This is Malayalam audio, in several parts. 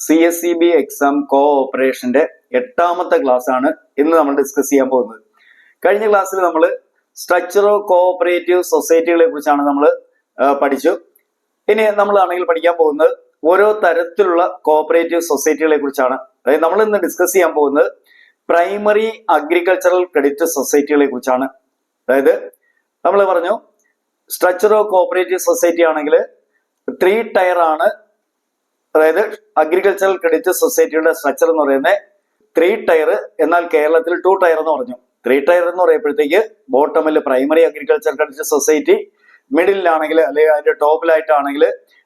CSEB എക്സാം കോഓപ്പറേഷന്റെ 8ാമത്തെ ക്ലാസ് ആണ് ഇന്ന് നമ്മൾ ഡിസ്കസ് ചെയ്യാൻ പോകുന്നത്. കഴിഞ്ഞ ക്ലാസ്സിൽ നമ്മൾ സ്ട്രക്ചർ ഓഫ് കോഓപ്പറേറ്റീവ് സൊസൈറ്റികളെ കുറിച്ചാണ് നമ്മൾ പഠിച്ചു. ഇനി നമ്മളാണെങ്കിൽ പഠിക്കാൻ പോകുന്നത് ഓരോ തരത്തിലുള്ള കോഓപ്പറേറ്റീവ് സൊസൈറ്റികളെ കുറിച്ചാണ്. അതായത് നമ്മൾ ഇന്ന് ഡിസ്കസ് ചെയ്യാൻ പോകുന്നത് പ്രൈമറി അഗ്രികൾച്ചറൽ ക്രെഡിറ്റ് സൊസൈറ്റികളെ കുറിച്ചാണ്. അതായത് നമ്മൾ പറഞ്ഞു സ്ട്രക്ചർ ഓഫ് കോഓപ്പറേറ്റീവ് സൊസൈറ്റി ആണെങ്കിൽ 3 ടയർ ആണ്. അതായത് അഗ്രികൾച്ചറൽ ക്രെഡിറ്റ് സൊസൈറ്റിയുടെ സ്ട്രക്ചർ എന്ന് പറയുന്നത് 3 ടയർ, എന്നാൽ കേരളത്തിൽ 2 ടയർ എന്ന് പറഞ്ഞു. 3 ടയർ എന്ന് പറയുമ്പോഴത്തേക്ക് ബോട്ടമിൽ പ്രൈമറി അഗ്രികൾച്ചർ ക്രെഡിറ്റ് സൊസൈറ്റി, മിഡിലാണെങ്കിൽ അല്ലെങ്കിൽ അതിന്റെ ടോപ്പിലായിട്ടാണെങ്കിൽ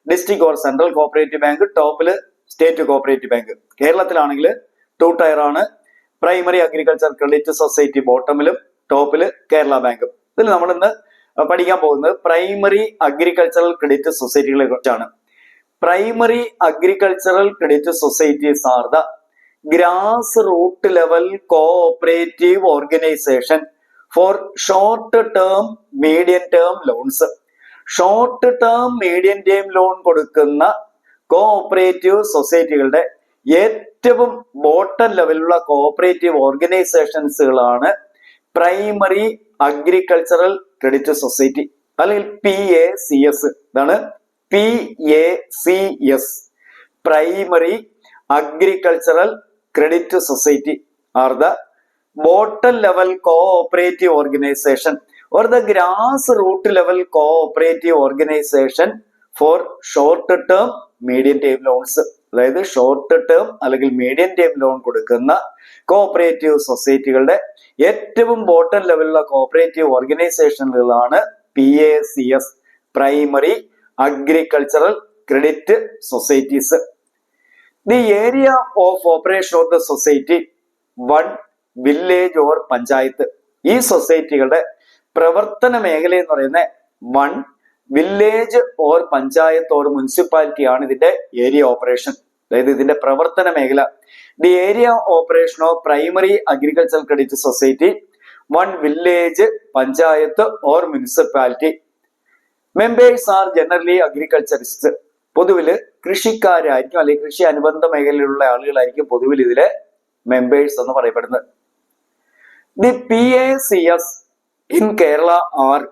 district or central cooperative bank, ടോപ്പിൽ സ്റ്റേറ്റ് കോഓപ്പറേറ്റീവ് ബാങ്ക്. കേരളത്തിലാണെങ്കിൽ 2 ടയർ ആണ്, പ്രൈമറി അഗ്രികൾച്ചർ ക്രെഡിറ്റ് സൊസൈറ്റി ബോട്ടമിലും ടോപ്പില് കേരള ബാങ്കും. ഇതിൽ നമ്മൾ ഇന്ന് പഠിക്കാൻ പോകുന്നത് പ്രൈമറി അഗ്രികൾച്ചറൽ ക്രെഡിറ്റ് സൊസൈറ്റികളെ കുറിച്ചാണ്. Primary agricultural credit societies are the grass root level cooperative organisation for short term medium term loans. Short term medium term loan കൊടുക്കുന്ന കോഓപ്പറേറ്റീവ് സൊസൈറ്റികളുടെ ഏറ്റവും ബോട്ടം ലെവലുള്ള കോഓപ്പറേറ്റീവ് ഓർഗനൈസേഷൻസുകളാണ് പ്രൈമറി അഗ്രികൾച്ചറൽ ക്രെഡിറ്റ് സൊസൈറ്റി അല്ലെങ്കിൽ PACS. ഇതാണ് PACS, primary agricultural credit society are the bottom level cooperative organisation or the grassroot level cooperative organization for short term medium term loans. അതായത് ഷോർട്ട് ടേം അല്ലെങ്കിൽ മീഡിയം ടേം ലോൺ കൊടുക്കുന്ന കോഓപ്പറേറ്റീവ് സൊസൈറ്റികളുടെ ഏറ്റവും ബോട്ടം ലെവലിലുള്ള കോഓപ്പറേറ്റീവ് ഓർഗനൈസേഷനുകളാണ് PACS, primary agricultural credit societies. The area of operation of the society 1 village or panchayat. ഈ സൊസൈറ്റികളുടെ പ്രവർത്തന മേഖല എന്ന് പറയുന്നത് 1 village or panchayat or municipality ആണ് ഇതിന്റെ ഏരിയ ഓപ്പറേഷൻ. അതായത് ഇതിന്റെ പ്രവർത്തന മേഖല. The area operation of primary agricultural credit society 1 village, panchayat or municipality. Members are generally agriculturist. പൊതുവില് കൃഷിക്കാരായിരിക്കും അല്ലെങ്കിൽ കൃഷി അനുബന്ധ മേഖലയിലുള്ള ആളുകളായിരിക്കും പൊതുവിൽ ഇതിലെ മെമ്പേഴ്സ് എന്ന് പറയപ്പെടുന്നത്. The PACS in Kerala are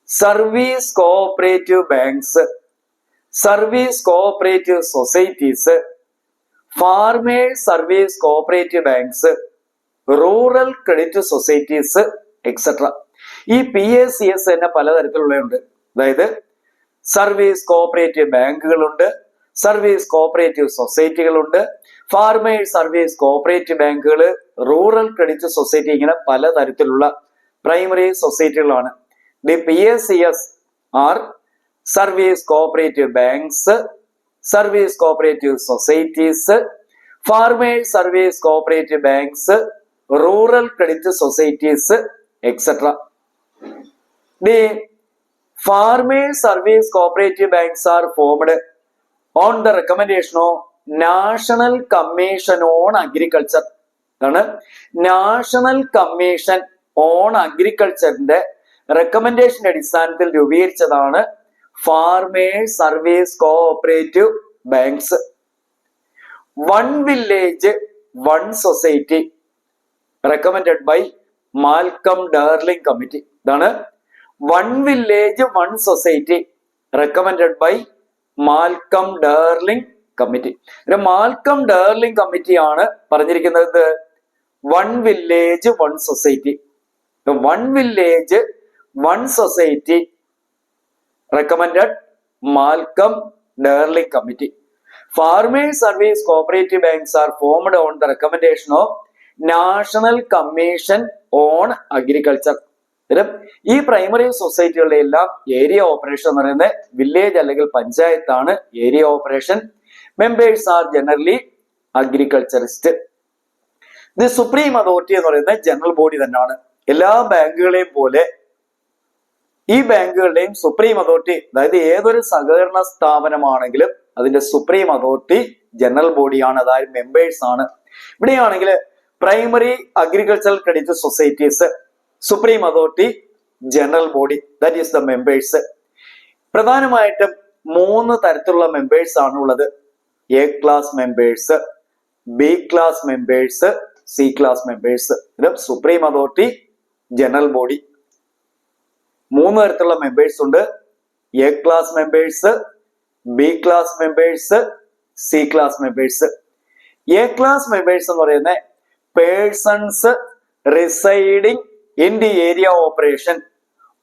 service cooperative banks, service cooperative societies, farmers service cooperative banks, rural credit societies, etc. ഈ PACS തന്നെ പലതരത്തിലുള്ളതുണ്ട്. അതായത് സർവീസ് കോഓപ്പറേറ്റീവ് ബാങ്കുകളുണ്ട്, സർവീസ് കോഓപ്പറേറ്റീവ് സൊസൈറ്റികളുണ്ട്, ഫാർമേഴ്സ് സർവീസ് കോഓപ്പറേറ്റീവ് ബാങ്കുകൾ, റൂറൽ ക്രെഡിറ്റ് സൊസൈറ്റി, ഇങ്ങനെ പലതരത്തിലുള്ള പ്രൈമറി സൊസൈറ്റികളാണ്. The PACS are service cooperative banks, service cooperative societies, farmers service cooperative banks, rural credit societies, et cetera. The farmers service cooperative banks are formed on the recommendation of national commission on agriculture. ഇതാണ് നാഷണൽ കമ്മീഷൻ ഓൺ അഗ്രികൾച്ചറിന്റെ റെക്കമെൻഡേഷന്റെ അടിസ്ഥാനത്തിൽ രൂപീകരിച്ചതാണ് farmers service cooperative banks. 1 village 1 society recommended by Malcolm Darling committee. ഇതാണ് 1 village 1 society recommended by Malcolm Darling committee. Malcolm Darling കമ്മിറ്റിയാണ് പറഞ്ഞിരിക്കുന്നത് 1 village 1 society. 1 village 1 society recommended Malcolm Darling Committee. Farmers Service Cooperative Banks are formed on the recommendation of National Commission on Agriculture. ഈ പ്രൈമറി സൊസൈറ്റികളുടെ എല്ലാം ഏരിയ ഓപ്പറേഷൻ എന്ന് പറയുന്നത് വില്ലേജ് അല്ലെങ്കിൽ പഞ്ചായത്ത് ആണ് area operation. Members are generally agriculturist. The supreme authority എന്ന് പറയുന്നത് ജനറൽ ബോഡി തന്നെയാണ്. എല്ലാ ബാങ്കുകളെയും പോലെ ഈ ബാങ്കുകളുടെയും സുപ്രീം അതോറിറ്റി, അതായത് ഏതൊരു സഹകരണ സ്ഥാപനമാണെങ്കിലും അതിന്റെ സുപ്രീം അതോറിറ്റി ജനറൽ ബോഡിയാണ്, അതായത് മെമ്പേഴ്സ് ആണ്. ഇവിടെയാണെങ്കിൽ primary agricultural credit societies supreme authority general body, that is the members. പ്രധാനമായിട്ടും 3 തരത്തിലുള്ള മെമ്പേഴ്സ് ആണ് ഉള്ളത്. A class members, B class members, C class members. ഇത് സുപ്രീം അതോറിറ്റി, ജനറൽ ബോഡി. 3 തരത്തിലുള്ള മെമ്പേഴ്സ് ഉണ്ട്. A class members, B class members, C class members. A class members എന്ന് പറയുന്നത് persons residing in the area operation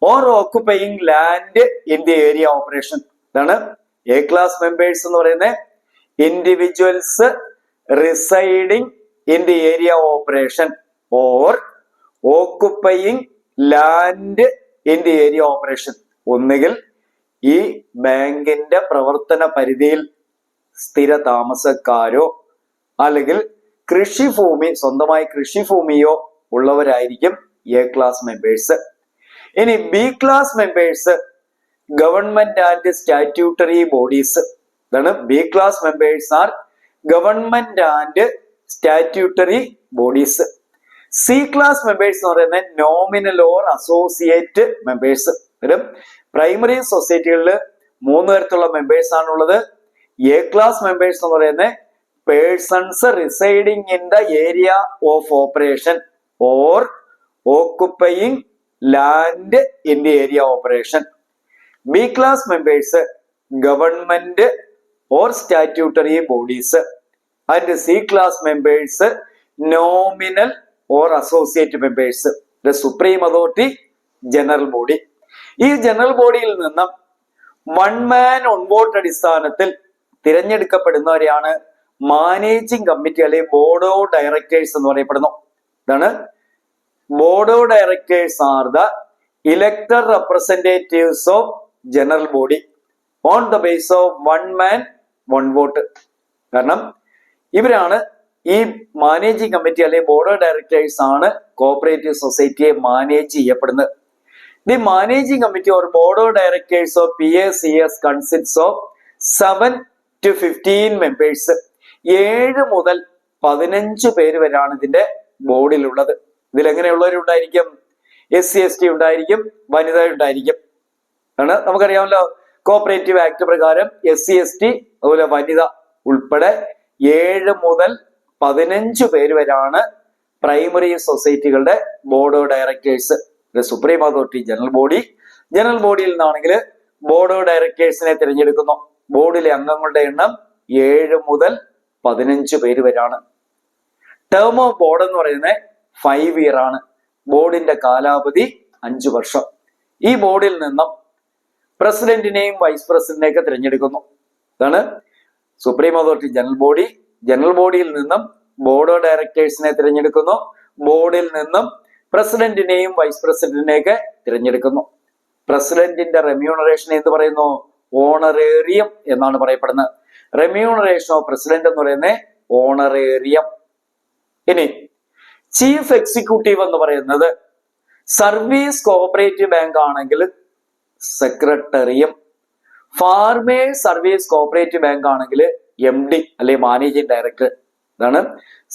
or occupying land in the area operation. ഇതാണ് എ ക്ലാസ് മെമ്പേഴ്സ് എന്ന് പറയുന്നത്. Individuals residing in the area operation or occupying land in the area operation. ഒന്നുകിൽ ഈ ബാങ്കിന്റെ പ്രവർത്തന പരിധിയിൽ സ്ഥിര താമസക്കാരോ അല്ലെങ്കിൽ കൃഷിഭൂമി, സ്വന്തമായി കൃഷിഭൂമിയോ ഉള്ളവരായിരിക്കും എ ക്ലാസ് മെമ്പേഴ്സ്. ഇനി B class members government and statutory bodies. ഇതാണ് B class members are government and statutory bodies. C class members എന്ന് പറയുന്നത് nominal or associate members. Primary സൊസൈറ്റികളിൽ 3 തരത്തിലുള്ള മെമ്പേഴ്സ് ആണുള്ളത്. എ ക്ലാസ് മെമ്പേഴ്സ് എന്ന് പറയുന്നത് persons residing in the area of operation or occupying land in the area operation. B class members government or statutory bodies. And C class members nominal or associate members. The supreme authority, general body. ഈ ജനറൽ ബോഡിയിൽ നിന്നും 1 man on vote അടിസ്ഥാനത്തിൽ തിരഞ്ഞെടുക്കപ്പെടുന്നവരെയാണ് മാനേജിംഗ് കമ്മിറ്റി അല്ലെങ്കിൽ ബോർഡ് ഓഫ് ഡയറക്ടേഴ്സ് എന്ന് പറയപ്പെടുന്നു. ഇതാണ് board of directors are the elected representatives of general body on the base of 1 man 1 vote. കാരണം ഇവരാണ് ഈ മാനേജിംഗ് കമ്മിറ്റി അല്ലെങ്കിൽ ബോർഡ് ഓഫ് ഡയറക്ടേഴ്സ് ആണ് കോഓപ്പറേറ്റീവ് സൊസൈറ്റിയെ മാനേജ് ചെയ്യപ്പെടുന്നത്. The managing committee or board of directors of PACS consists of 7 to 15 members. 7 മുതൽ 15 പേര് വരെയാണ് ഇതിന്റെ ബോർഡിലുള്ളത്. ഇതിൽ എങ്ങനെയുള്ളവരുണ്ടായിരിക്കും? SC ST ഉണ്ടായിരിക്കും, വനിത ഉണ്ടായിരിക്കും. ആണ് നമുക്കറിയാമല്ലോ, കോഓപ്പറേറ്റീവ് ആക്ട് പ്രകാരം SC ST അതുപോലെ വനിത ഉൾപ്പെടെ 7 മുതൽ 15 പേര് വരെയാണ് പ്രൈമറി സൊസൈറ്റികളുടെ board of directors. Supreme authority, general body. General ബോഡിയിൽ നിന്നാണെങ്കിൽ ബോർഡ് ഓഫ് ഡയറക്ടേഴ്സിനെ തിരഞ്ഞെടുക്കുന്നു. ബോർഡിലെ അംഗങ്ങളുടെ എണ്ണം 7 മുതൽ 15 പേര് വരെയാണ്. ടേം ഓഫ് ബോർഡ് എന്ന് പറയുന്നത് 5 year ആണ്. ബോർഡിന്റെ കാലാവധി 5 വർഷം. ഈ ബോർഡിൽ നിന്നും പ്രസിഡന്റിനെയും വൈസ് പ്രസിഡന്റിനെയൊക്കെ തിരഞ്ഞെടുക്കുന്നു. ഇതാണ് supreme authority, general body. General ബോഡിയിൽ നിന്നും ബോർഡ് ഓഫ് ഡയറക്ടേഴ്സിനെ തിരഞ്ഞെടുക്കുന്നു. ബോർഡിൽ നിന്നും പ്രസിഡന്റിനെയും വൈസ് പ്രസിഡന്റിനെയൊക്കെ തിരഞ്ഞെടുക്കുന്നു. പ്രസിഡന്റിന്റെ റെമ്യൂണറേഷൻ എന്ന് പറയുന്നു ഓണറേറിയം എന്നാണ് പറയപ്പെടുന്നത്. റെമ്യൂണറേഷൻ ഓഫ് പ്രസിഡന്റ് എന്ന് പറയുന്നത് ഓണറേറിയം. ഇനി ചീഫ് എക്സിക്യൂട്ടീവ് എന്ന് പറയുന്നത് സർവീസ് കോഓപ്പറേറ്റീവ് ബാങ്ക് ആണെങ്കിൽ സെക്രട്ടറിയും, ഫാർമേഴ്സ് സർവീസ് കോഓപ്പറേറ്റീവ് ബാങ്ക് ആണെങ്കിൽ MD അല്ലെങ്കിൽ മാനേജിംഗ് ഡയറക്ടർ. ഇതാണ്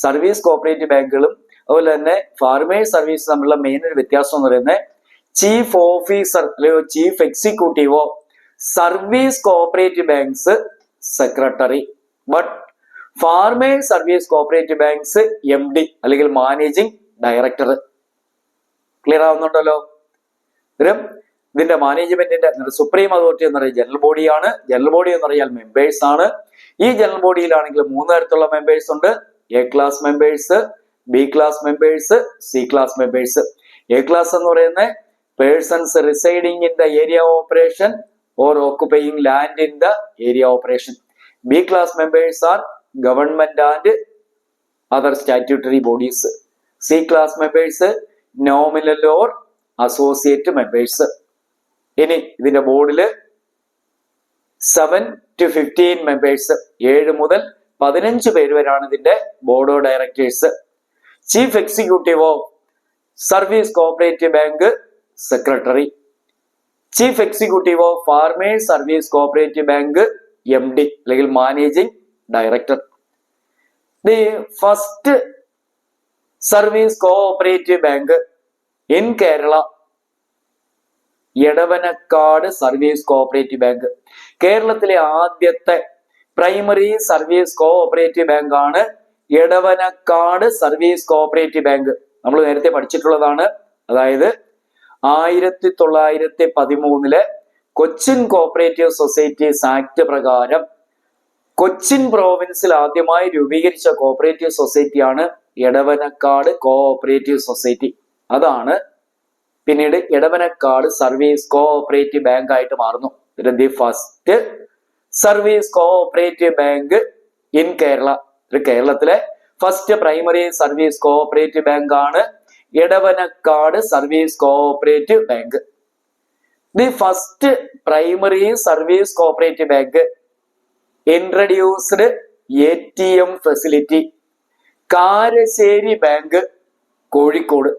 സർവീസ് കോഓപ്പറേറ്റീവ് ബാങ്കുകളും അതുപോലെ തന്നെ ഫാർമേഴ്സ് സർവീസ് തമ്മിലുള്ള മെയിൻ ഒരു വ്യത്യാസം എന്ന് പറയുന്നത് ചീഫ് ഓഫീസർ അല്ലെങ്കിൽ ചീഫ് എക്സിക്യൂട്ടീവോ service cooperative banks secretary, but farmers service cooperative banks MD അല്ലെങ്കിൽ മാനേജിംഗ് ഡയറക്ടർ. ക്ലിയർ ആവുന്നുണ്ടല്ലോ? ഇതിന്റെ മാനേജ്മെന്റിന്റെ സുപ്രീം അതോറിറ്റി എന്ന് പറയുന്നത് ജനറൽ ബോഡിയാണ്. ജനറൽ ബോഡി എന്ന് പറയാൻ മെമ്പേഴ്സ് ആണ്. ഈ ജനറൽ ബോഡിയിലാണെങ്കിൽ 3 തരത്തിലുള്ള മെമ്പേഴ്സ് ഉണ്ട്. A class members, B class members, C class members. A class എന്ന് പറയുന്നത് persons residing in the area operation or occupying land in the area operation. B class members are government and other statutory bodies. C class members nominal or associate members. ഇനി ഇതിന്റെ ബോർഡില് 7 to 15 മെമ്പേഴ്സ്. 7 മുതൽ 15 പേര് വരെയാണ് ഇതിന്റെ board of directors. Chief executive of service cooperative bank secretary. Chief executive of farmers service cooperative bank MD അല്ലെങ്കിൽ managing director. The first service cooperative bank in Kerala, Edavanakkad service cooperative bank. കേരളത്തിലെ ആദ്യത്തെ പ്രൈമറി സർവീസ് കോഓപ്പറേറ്റീവ് ബാങ്ക് ആണ് എടവനക്കാട് സർവീസ് കോഓപ്പറേറ്റീവ് ബാങ്ക്. നമ്മൾ നേരത്തെ പഠിച്ചിട്ടുള്ളതാണ്. അതായത് 1913 കൊച്ചിൻ കോഓപ്പറേറ്റീവ് സൊസൈറ്റീസ് ആക്ട് പ്രകാരം കൊച്ചിൻ പ്രോവിൻസിൽ ആദ്യമായി രൂപീകരിച്ച കോഓപ്പറേറ്റീവ് സൊസൈറ്റിയാണ് എടവനക്കാട് കോഓപ്പറേറ്റീവ് സൊസൈറ്റി. അതാണ് പിന്നീട് എടവനക്കാട് സർവീസ് കോഓപ്പറേറ്റീവ് ബാങ്ക് ആയിട്ട് മാറുന്നു. The first service cooperative bank in Kerala. കേരളത്തിലെ first primary service cooperative bank ആണ് Edavanakkad service cooperative bank. The first primary service cooperative bank introduced ATM facility. Karassery bank Kozhikode.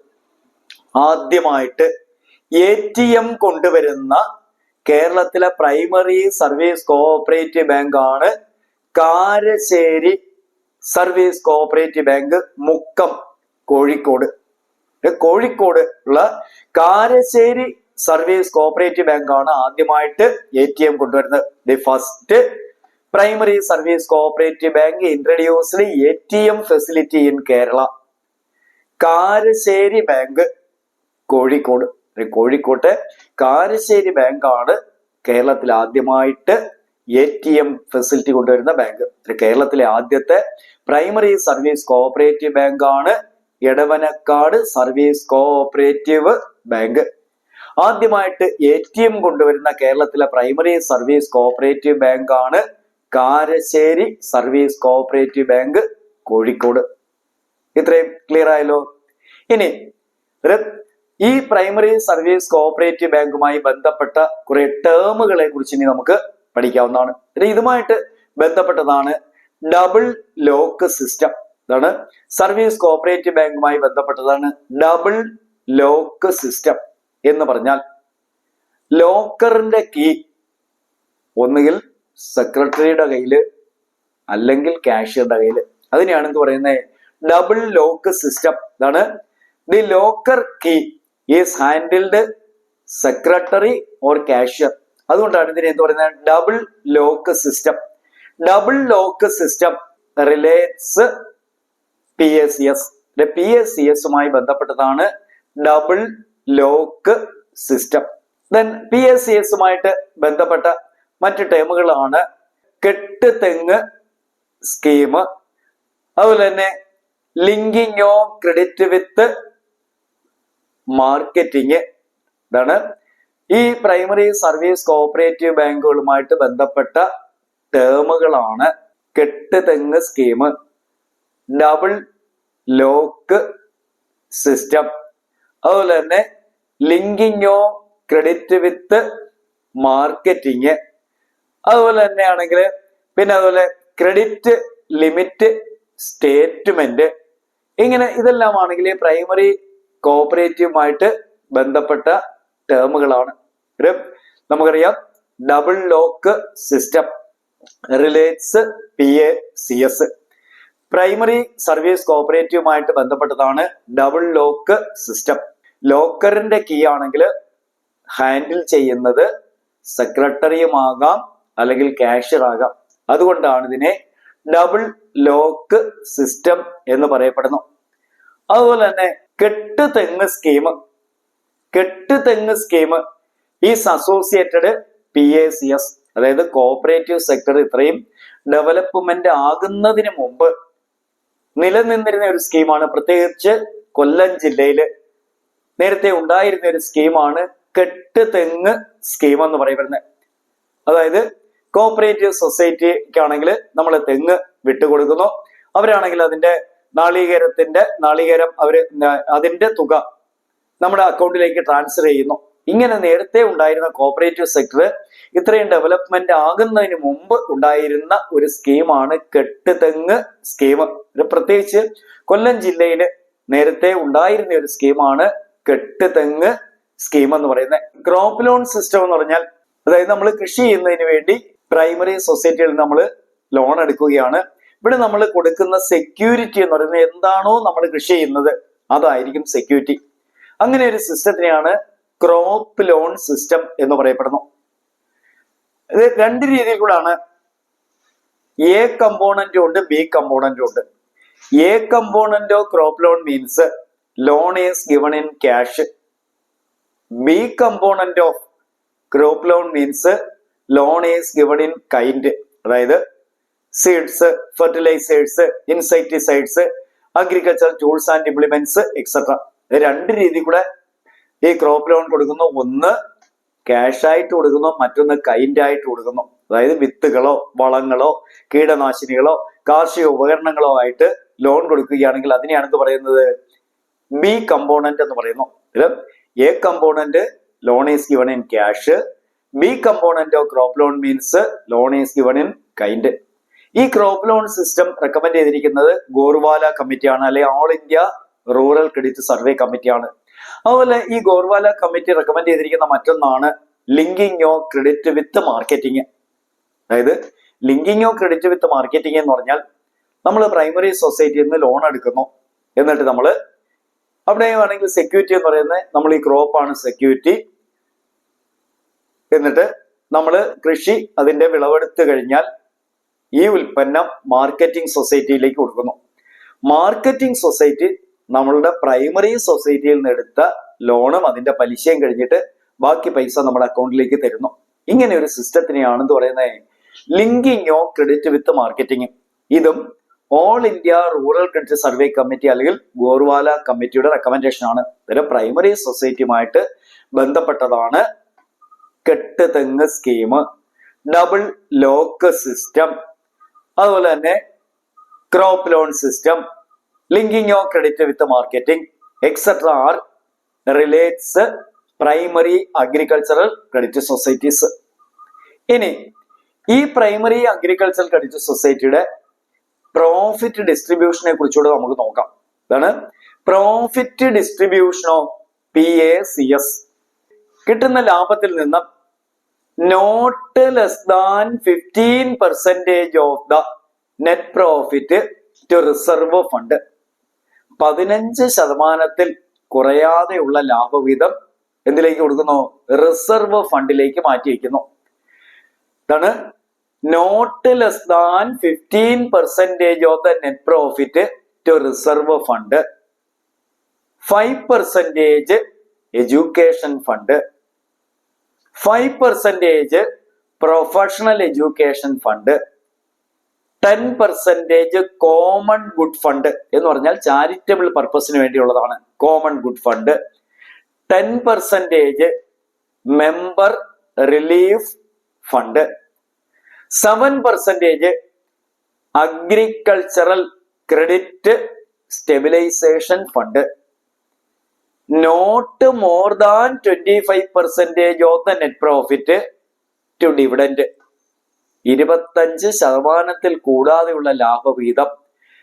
ആദ്യമായിട്ട് ATM കൊണ്ടുവരുന്ന കേരളത്തിലെ പ്രൈമറി സർവീസ് കോഓപ്പറേറ്റീവ് ബാങ്ക് ആണ് Karassery service cooperative bank, Mukkam, Kozhikode. Kozhikode ഉള്ള കാരശ്ശേരി സർവീസ് കോഓപ്പറേറ്റീവ് ബാങ്ക് ആണ് ആദ്യമായിട്ട് ATM കൊണ്ടുവരുന്നത്. The first primary service cooperative bank introduced ATM facility in Kerala. Karassery bank Kozhikode. കോഴിക്കോട്ടെ കാരശ്ശേരി ബാങ്ക് ആണ് കേരളത്തിൽ ആദ്യമായിട്ട് ATM ഫെസിലിറ്റി കൊണ്ടുവരുന്ന ബാങ്ക്. കേരളത്തിലെ ആദ്യത്തെ പ്രൈമറി സർവീസ് കോഓപ്പറേറ്റീവ് ബാങ്ക് ആണ് എടവനക്കാട് സർവീസ് കോഓപ്പറേറ്റീവ് ബാങ്ക്. ആദ്യമായിട്ട് ATM കൊണ്ടുവരുന്ന കേരളത്തിലെ പ്രൈമറി സർവീസ് കോഓപ്പറേറ്റീവ് ബാങ്ക് ആണ് Karassery service cooperative bank, Kozhikode. ഇത്രയും ക്ലിയർ ആയല്ലോ. ഇനി ഈ പ്രൈമറി സർവീസ് കോഓപ്പറേറ്റീവ് ബാങ്കുമായി ബന്ധപ്പെട്ട കുറെ ടേമുകളെ കുറിച്ച് ഇനി നമുക്ക് പഠിക്കാവുന്നതാണ്. ഇതുമായിട്ട് ബന്ധപ്പെട്ടതാണ് ഡബിൾ ലോക്ക് സിസ്റ്റം. ഇതാണ് സർവീസ് കോഓപ്പറേറ്റീവ് ബാങ്കുമായി ബന്ധപ്പെട്ടതാണ് ഡബിൾ ലോക്ക് സിസ്റ്റം. എന്ന് പറഞ്ഞാൽ ലോക്കറിന്റെ കീ ഒന്നുകിൽ സെക്രട്ടറിയുടെ കയ്യില് അല്ലെങ്കിൽ കാഷ്യറുടെ കയ്യില്. അതിനെയാണ് എന്ത് പറയുന്നത്? Double lock system. ഇതാണ് the locker key is handled secretary or cashier. അതുകൊണ്ടാണ് ഇതിനെ എന്ത് പറയുന്നത്? Double lock system. Double lock system relates PACS. PACSുമായി ബന്ധപ്പെട്ടതാണ് ഡബിൾ ലോക്ക് സിസ്റ്റം. ദെൻ PACSുമായിട്ട് ബന്ധപ്പെട്ട മറ്റു ടേമുകളാണ് കെട്ടുതെങ്ങ് സ്കീം, അതുപോലെ തന്നെ linking of credit with marketing. ഇതാണ് ഈ പ്രൈമറി സർവീസ് കോഓപ്പറേറ്റീവ് ബാങ്കുകളുമായിട്ട് ബന്ധപ്പെട്ട ടേമുകളാണ് Kettuthengu scheme, double lock system, അതുപോലെ തന്നെ linking of credit with marketing. അതുപോലെ തന്നെ ആണെങ്കിൽ പിന്നെ അതുപോലെ ക്രെഡിറ്റ് ലിമിറ്റ് സ്റ്റേറ്റ്മെന്റ്. ഇങ്ങനെ ഇതെല്ലാം ആണെങ്കിൽ പ്രൈമറി കോഓപ്പറേറ്റീവുമായിട്ട് ബന്ധപ്പെട്ട ടേമുകളാണ്. നമുക്കറിയാം double lock system relates PACS. Primary service കോഓപ്പറേറ്റീവുമായിട്ട് ബന്ധപ്പെട്ടതാണ് ഡബിൾ ലോക്ക് സിസ്റ്റം. ലോക്കറിന്റെ കീ ആണെങ്കിൽ ഹാൻഡിൽ ചെയ്യുന്നത് സെക്രട്ടറിയുമാകാം അല്ലെങ്കിൽ കാഷ്യർ ആകാം. അതുകൊണ്ടാണ് ഇതിനെ ഡബിൾ ലോക്ക് സിസ്റ്റം എന്ന് പറയപ്പെടുന്നു. അതുപോലെ തന്നെ Kettuthengu scheme. Kettuthengu scheme is associated PACS. അതായത് കോഓപ്പറേറ്റീവ് സെക്ടർ ഇത്രയും ഡെവലപ്മെന്റ് ആകുന്നതിന് മുമ്പ് നിലനിന്നിരുന്ന ഒരു സ്കീമാണ്. പ്രത്യേകിച്ച് കൊല്ലം ജില്ലയിൽ നേരത്തെ ഉണ്ടായിരുന്ന ഒരു സ്കീമാണ് കെട്ടുതെങ്ങ് സ്കീം എന്ന് പറയപ്പെടുന്നത്. അതായത് കോഓപ്പറേറ്റീവ് സൊസൈറ്റിക്കാണെങ്കിൽ നമ്മൾ തെങ്ങ് വിട്ടുകൊടുക്കുന്നു, അവരാണെങ്കിൽ അതിന്റെ നാളികേരം അതിന്റെ തുക നമ്മുടെ അക്കൗണ്ടിലേക്ക് ട്രാൻസ്ഫർ ചെയ്യുന്നു. ഇങ്ങനെ നേരത്തെ ഉണ്ടായിരുന്ന കോഓപ്പറേറ്റീവ് സെക്ടർ ഇത്രയും ഡെവലപ്മെന്റ് ആകുന്നതിന് മുമ്പ് ഉണ്ടായിരുന്ന ഒരു സ്കീമാണ് കെട്ടുതെങ്ങ് സ്കീം. പ്രത്യേകിച്ച് കൊല്ലം ജില്ലയിൽ നേരത്തെ ഉണ്ടായിരുന്ന ഒരു സ്കീമാണ് കെട്ടുതെങ്ങ് സ്കീം എന്ന് പറയുന്നത്. ക്രോപ്പ് ലോൺ സിസ്റ്റം എന്ന് പറഞ്ഞാൽ അതായത് നമ്മൾ കൃഷി ചെയ്യുന്നതിന് വേണ്ടി പ്രൈമറി സൊസൈറ്റിയിൽ നമ്മൾ ലോൺ എടുക്കുകയാണ്. ഇവിടെ നമ്മൾ കൊടുക്കുന്ന സെക്യൂരിറ്റി എന്ന് പറയുന്നത് എന്താണോ നമ്മൾ കൃഷി ചെയ്യുന്നത് അതായിരിക്കും സെക്യൂരിറ്റി. അങ്ങനെ ഒരു സിസ്റ്റത്തിനെയാണ് ക്രോപ്പ് ലോൺ സിസ്റ്റം എന്ന് പറയപ്പെടുന്നു. ഇത് രണ്ട് രീതിയിൽ കൂടാണ് എ കമ്പോണന്റും ഉണ്ട്, ബി കമ്പോണന്റും ഉണ്ട്. A component of crop loan means loan is given in cash. B component of crop loan means loan is given in kind. അതായത് seeds, fertilisers, insecticides, agriculture tools and implements etcetera. രണ്ട് രീതി കൂടെ ഈ ക്രോപ്പ് ലോൺ കൊടുക്കുന്നു. ഒന്ന് ക്യാഷ് ആയിട്ട് കൊടുക്കുന്നു, മറ്റൊന്ന് കൈൻഡ് ആയിട്ട് കൊടുക്കുന്നു. അതായത് വിത്തുകളോ വളങ്ങളോ കീടനാശിനികളോ കാർഷിക ഉപകരണങ്ങളോ ആയിട്ട് ലോൺ കൊടുക്കുകയാണെങ്കിൽ അതിനെയാണ് എന്ത് പറയുന്നത്? ബി കമ്പോണന്റ് എന്ന് പറയുന്നു. A component loan is given in cash, B component of crop loan means loan is given in kind. ഈ ക്രോപ്പ് ലോൺ സിസ്റ്റം റെക്കമെൻഡ് ചെയ്തിരിക്കുന്നത് ഗോർവാല കമ്മിറ്റിയാണ്, അല്ലെങ്കിൽ all India rural credit survey കമ്മിറ്റിയാണ്. അതുപോലെ ഈ ഗോർവാല കമ്മിറ്റി റെക്കമെൻഡ് ചെയ്തിരിക്കുന്ന മറ്റൊന്നാണ് linking of credit with marketing. അതായത് linking of credit with marketing എന്ന് പറഞ്ഞാൽ നമ്മൾ പ്രൈമറി സൊസൈറ്റിയിൽ നിന്ന് ലോൺ എടുക്കുന്നു, എന്നിട്ട് നമ്മൾ അവിടെ വേണമെങ്കിൽ സെക്യൂരിറ്റി എന്ന് പറയുന്നത് നമ്മൾ ഈ ക്രോപ്പാണ് സെക്യൂരിറ്റി. എന്നിട്ട് നമ്മൾ കൃഷി അതിന്റെ വിളവെടുത്ത് കഴിഞ്ഞാൽ ഈ ഉൽപ്പന്നം മാർക്കറ്റിംഗ് സൊസൈറ്റിയിലേക്ക് കൊടുക്കുന്നു. മാർക്കറ്റിംഗ് സൊസൈറ്റി നമ്മളുടെ പ്രൈമറി സൊസൈറ്റിയിൽ നിന്ന് എടുത്ത ലോണും അതിന്റെ പലിശയും കഴിഞ്ഞിട്ട് ബാക്കി പൈസ നമ്മുടെ അക്കൗണ്ടിലേക്ക് തരുന്നു. ഇങ്ങനെ ഒരു സിസ്റ്റത്തിനെയാണ് എന്ത് പറയുന്നത്? Linking of credit with marketing. ഇതും all India rural credit survey committee അല്ലെങ്കിൽ ഗോർവാല കമ്മിറ്റിയുടെ റെക്കമെൻഡേഷൻ ആണ്. ഇതിന്റെ പ്രൈമറി സൊസൈറ്റിയുമായിട്ട് ബന്ധപ്പെട്ടതാണ് കെട്ട് തെങ്ങ് സ്കീം, ഡബിൾ ലോക്ക് സിസ്റ്റം, അതുപോലെ തന്നെ crop loan system, linking of credit with marketing etcetera are relates primary agricultural credit societies. ഇനി ഈ പ്രൈമറി അഗ്രികൾച്ചറൽ ക്രെഡിറ്റ് സൊസൈറ്റിയുടെ പ്രോഫിറ്റ് ഡിസ്ട്രിബ്യൂഷനെ കുറിച്ചുകൂടെ നമുക്ക് നോക്കാം. ഇതാണ് പ്രോഫിറ്റ് ഡിസ്ട്രിബ്യൂഷൻ ഓഫ് PACS. കിട്ടുന്ന ലാഭത്തിൽ നിന്ന് not less than 15% of the net profit to reserve fund. 15% കുറയാതെയുള്ള ലാഭവിഹിതം എന്തിലേക്ക് കൊടുക്കുന്നു? റിസർവ് ഫണ്ടിലേക്ക് മാറ്റി വയ്ക്കുന്നു. ഇതാണ് not less than 15% of the net profit to reserve fund. 5% education fund, 5% professional education fund, 10% common good fund എന്ന് പറഞ്ഞാൽ ചാരിറ്റബിൾ പർപ്പസിന് വേണ്ടിയുള്ളതാണ് common good fund, 10% member relief fund, 7% agricultural credit stabilisation fund, not more than 25% of the net profit to dividend. 25% കൂടാതെയുള്ള ലാഭവിഹിതം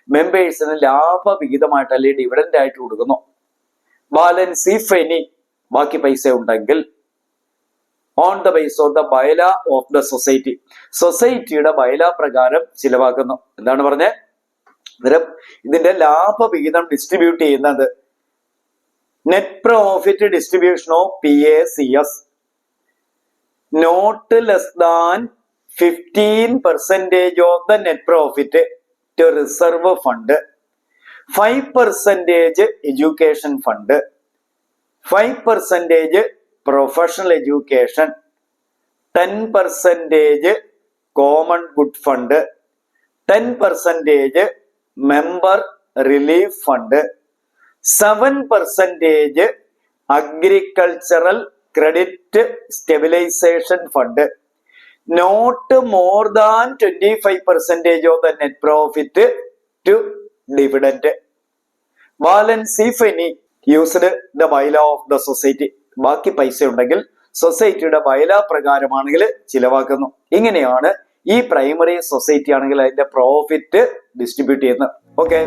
മെമ്പേഴ്സിന് ലാഭവിഹിതമായിട്ട് അല്ലെങ്കിൽ ഡിവിഡൻഡ് ആയിട്ട് കൊടുക്കുന്നു. ബാലൻസ് ഇഫ് എനി, ബാക്കി പൈസ ഉണ്ടെങ്കിൽ on the base of the bylaw of the society, സൊസൈറ്റിയുടെ ബൈല പ്രകാരം ചിലവാക്കുന്നു. എന്താണ് പറഞ്ഞത്? ഇതിന്റെ ലാഭവിഹിതം ഡിസ്ട്രിബ്യൂട്ട് ചെയ്യുന്നത് net profit distribution of PACS not less than 15% of the net profit to reserve fund, 5% education fund, 5% professional education, 10% common good fund, 10% member relief fund, 7% agricultural credit stabilisation fund, not more than 25% of the net profit to dividend. Balance if any used the bylaw of the society, ബാക്കി പൈസ ഉണ്ടെങ്കിൽ സൊസൈറ്റിയുടെ ബൈല പ്രകാരമാണെങ്കിൽ ചിലവാക്കുന്നു. ഇങ്ങനെയാണ് ഈ പ്രൈമറി സൊസൈറ്റി ആണെങ്കിൽ അതിന്റെ പ്രോഫിറ്റ് ഡിസ്ട്രിബ്യൂട്ട് ചെയ്യുന്നത്. ഓക്കെ.